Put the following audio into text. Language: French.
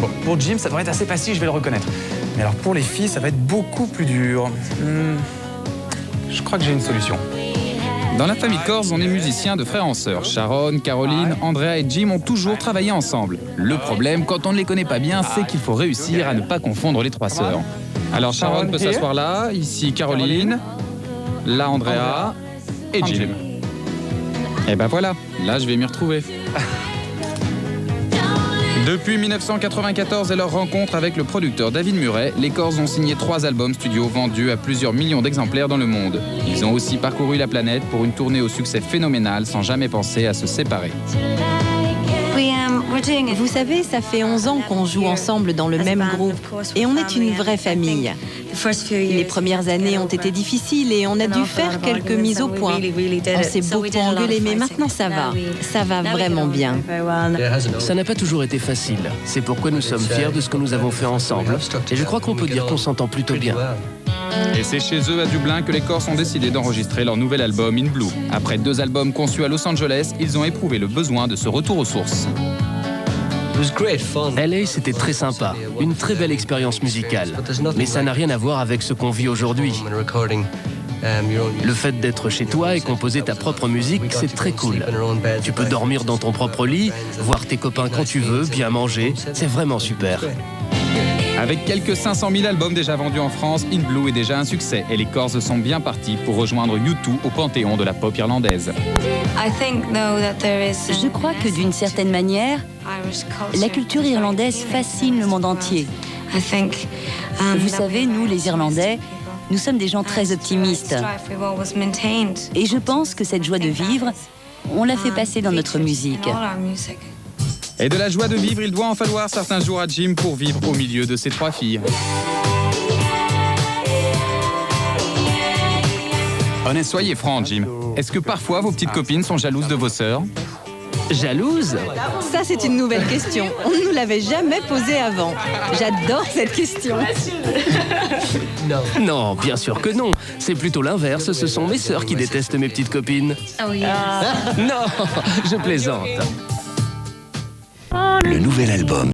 Bon, pour Jim, ça devrait être assez facile, je vais le reconnaître. Mais alors pour les filles, ça va être beaucoup plus dur. Je crois que j'ai une solution. Dans la famille Corrs, on est musiciens de frères en sœurs. Sharon, Caroline, Andrea et Jim ont toujours travaillé ensemble. Le problème, quand on ne les connaît pas bien, c'est qu'il faut réussir à ne pas confondre les trois sœurs. Alors Sharon peut s'asseoir là, ici Caroline, là Andrea et Jim. Et ben voilà, là je vais m'y retrouver. Depuis 1994 et leur rencontre avec le producteur David Murray, les Corrs ont signé 3 albums studio vendus à plusieurs millions d'exemplaires dans le monde. Ils ont aussi parcouru la planète pour une tournée au succès phénoménal sans jamais penser à se séparer. Vous savez, ça fait 11 ans qu'on joue ensemble dans le même groupe et on est une vraie famille. Les premières années ont été difficiles et on a dû faire quelques mises au point. On s'est beaucoup engueulé, mais maintenant ça va vraiment bien. Ça n'a pas toujours été facile. C'est pourquoi nous sommes fiers de ce que nous avons fait ensemble. Et je crois qu'on peut dire qu'on s'entend plutôt bien. Et c'est chez eux à Dublin que les Corrs ont décidé d'enregistrer leur nouvel album In Blue. Après 2 albums conçus à Los Angeles, ils ont éprouvé le besoin de ce retour aux sources. LA, c'était très sympa, une très belle expérience musicale. Mais ça n'a rien à voir avec ce qu'on vit aujourd'hui. Le fait d'être chez toi et composer ta propre musique, c'est très cool. Tu peux dormir dans ton propre lit, voir tes copains quand tu veux, bien manger, c'est vraiment super. Avec quelques 500 000 albums déjà vendus en France, In Blue est déjà un succès et les Corrs sont bien partis pour rejoindre U2 au panthéon de la pop irlandaise. Je crois que d'une certaine manière, la culture irlandaise fascine le monde entier. Vous savez, nous les Irlandais, nous sommes des gens très optimistes. Et je pense que cette joie de vivre, on la fait passer dans notre musique. Et de la joie de vivre, il doit en falloir certains jours à Jim pour vivre au milieu de ses 3 filles. Honnête, soyez franc, Jim. Est-ce que parfois vos petites copines sont jalouses de vos sœurs? Jalouse? Ça, c'est une nouvelle question. On ne nous l'avait jamais posée avant. J'adore cette question. Non, bien sûr que non. C'est plutôt l'inverse, ce sont mes sœurs qui détestent mes petites copines. Non, je plaisante. Le nouvel album